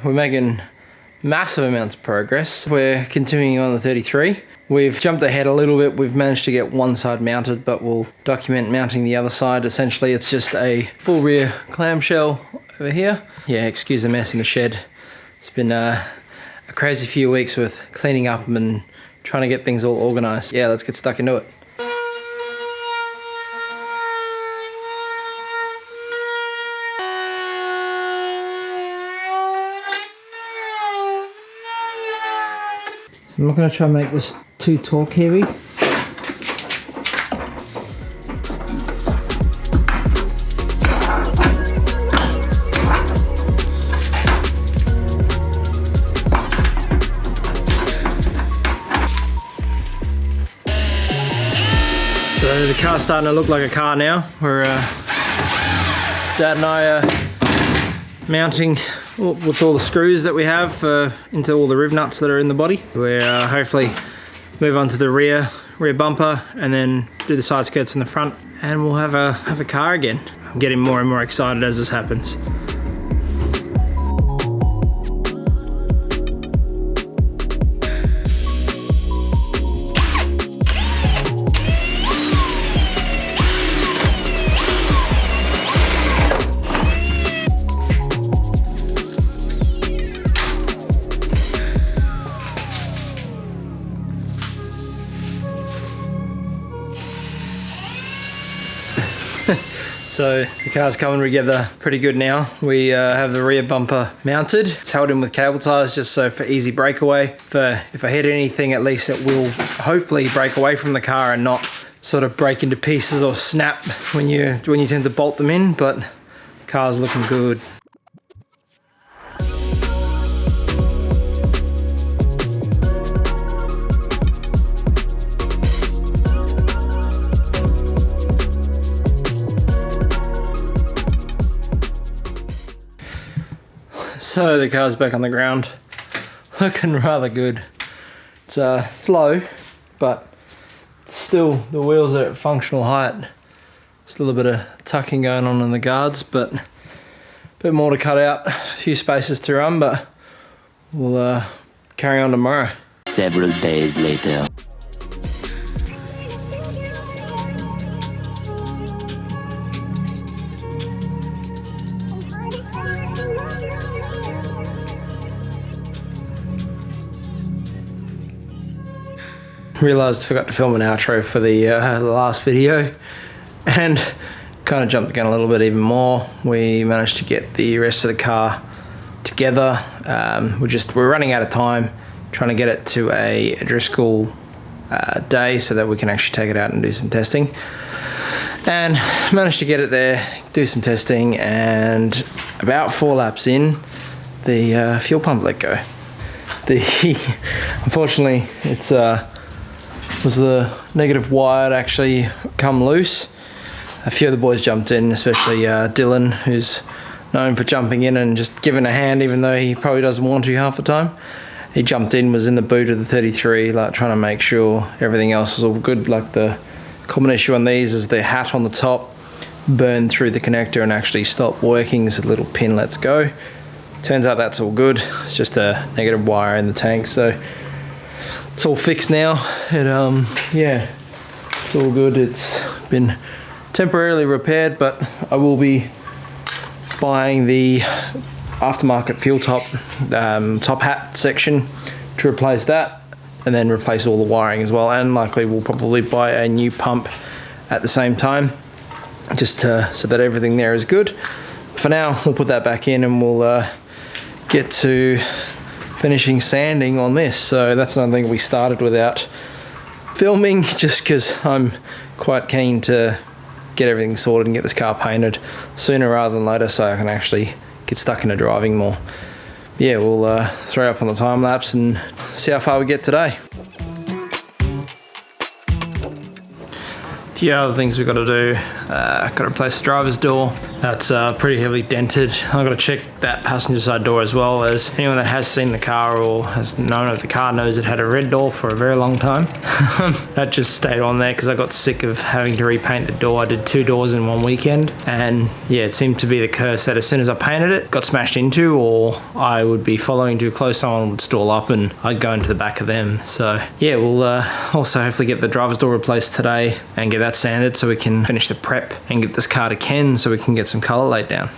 We're making massive amounts of progress. We're continuing on the 33. We've jumped ahead a little bit. We've managed to get one side mounted, but we'll document mounting the other side. Essentially, it's just a full rear clamshell over here. Yeah, excuse the mess in the shed. It's been a crazy few weeks with cleaning up and trying to get things all organized. Yeah, let's get stuck into it. I'm not going to try and make this too torque heavy. So the car's starting to look like a car now. We're Dad and I are mounting with all the screws that we have into all the riv nuts that are in the body. We're hopefully move on to the rear bumper and then do the side skirts in the front, and we'll have a car again. I'm getting more and more excited as this happens. So the car's coming together pretty good now. We have the rear bumper mounted. It's held in with cable ties just so for easy breakaway. If I hit anything, at least it will hopefully break away from the car and not sort of break into pieces or snap when you tend to bolt them in, but the car's looking good. So the car's back on the ground, looking rather good. It's low, but still the wheels are at functional height. Still a bit of tucking going on in the guards, but a bit more to cut out, a few spaces to run, but we'll carry on tomorrow. Several days later. Realised I forgot to film an outro for the last video and kind of jumped the gun a little bit even more. We managed to get the rest of the car together. We're running out of time trying to get it to a Driscoll day so that we can actually take it out and do some testing. And managed to get it there, do some testing, and about 4 laps in, the fuel pump let go. Unfortunately, it's was the negative wire actually come loose. A few of the boys jumped in, especially Dylan, who's known for jumping in and just giving a hand even though he probably doesn't want to half the time. He jumped in, was in the boot of the 33, like trying to make sure everything else was all good. Like the common issue on these is the hat on the top burned through the connector and actually stopped working, so the little pin lets go. Turns out that's all good. It's just a negative wire in the tank, so it's all fixed now. Yeah, it's all good. It's been temporarily repaired, but I will be buying the aftermarket fuel top hat section to replace that, and then replace all the wiring as well. And likely we'll probably buy a new pump at the same time, just so that everything there is good. For now, we'll put that back in and we'll get to finishing sanding on this. So that's another thing we started without filming, just because I'm quite keen to get everything sorted and get this car painted sooner rather than later so I can actually get stuck into driving more. Yeah, we'll throw up on the time lapse and see how far we get today. A few other things we've got to do. Got to replace the driver's door. That's pretty heavily dented. I've got to check that passenger side door as well, as anyone that has seen the car or has known of the car knows it had a red door for a very long time. That just stayed on there because I got sick of having to repaint the door. I did 2 doors in one weekend, and yeah, it seemed to be the curse that as soon as I painted it, got smashed into, or I would be following too close, someone would stall up and I'd go into the back of them. So yeah, we'll also hopefully get the driver's door replaced today and get that sanded so we can finish the prep and get this car to Ken so we can get some colour laid down.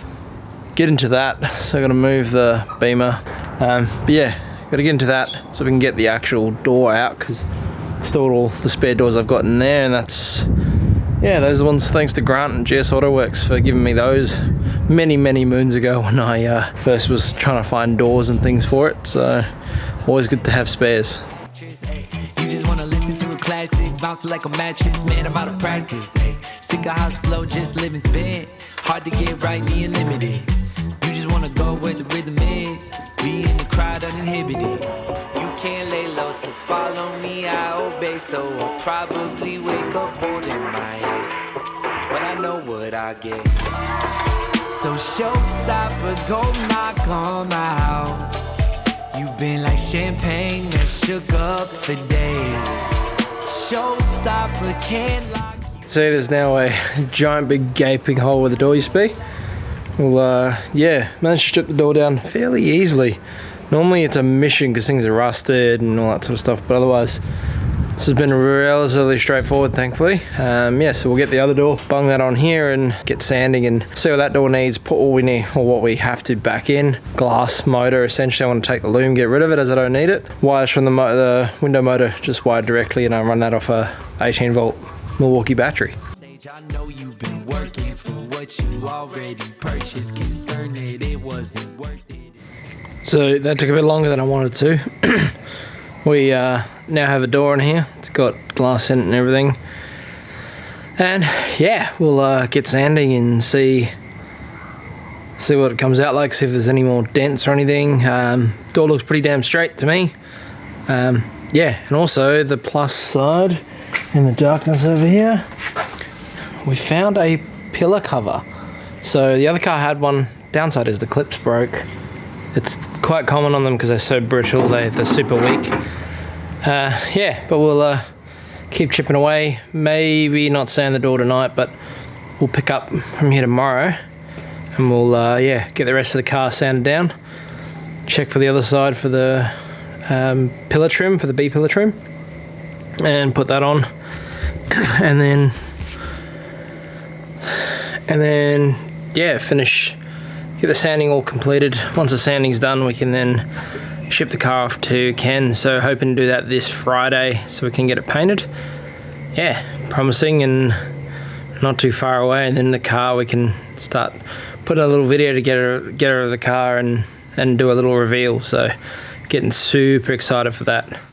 Get into that, so I got to move the Beamer. But yeah, got to get into that so we can get the actual door out, because stored all the spare doors I've got in there, and that's, yeah, those are the ones thanks to Grant and GS Auto Works for giving me those many moons ago when I first was trying to find doors and things for it. So always good to have spares. You just wanna listen to a classic, bounce like a mattress, man, I'm out of practice. Ay, sick of how slow just living's been. Hard to get right, me limited. You just wanna go where the rhythm is. Be in the crowd uninhibited. You can't lay low, so follow me, I obey. So I'll probably wake up holding my head, but I know what I get. So showstopper, go knock on my house. You've been like champagne that shook up for days. Showstopper, can't lock. See, there's now a giant big gaping hole where the door used to be. Well, yeah, managed to strip the door down fairly easily. Normally it's a mission because things are rusted and all that sort of stuff, but otherwise this has been relatively straightforward, thankfully. Yeah, so we'll get the other door, bung that on here and get sanding and see what that door needs, put all we need or what we have to back in. Glass motor, essentially I want to take the loom, get rid of it as I don't need it. Wires from the window motor just wired directly, and I run that off a 18 volt Milwaukee battery. I know you've been working for what you already purchased, concerned that it wasn't worth it. So that took a bit longer than I wanted to. We now have a door in here. It's got glass in it and everything. And yeah, we'll get sanding and see what it comes out like, see if there's any more dents or anything. Door looks pretty damn straight to me. Yeah, and also the plus side in the darkness over here, we found a pillar cover. So the other car had one. Downside is the clips broke. It's quite common on them because they're so brittle, they're super weak. Yeah, but we'll keep chipping away. Maybe not sand the door tonight, but we'll pick up from here tomorrow and we'll yeah, get the rest of the car sanded down. Check for the other side for the pillar trim, for the B pillar trim, and put that on. And then yeah, get the sanding all completed. Once the sanding's done, we can then ship the car off to Ken. So hoping to do that this Friday so we can get it painted. Yeah, promising and not too far away. And then the car, we can start putting a little video to get her of the car and do a little reveal. So getting super excited for that.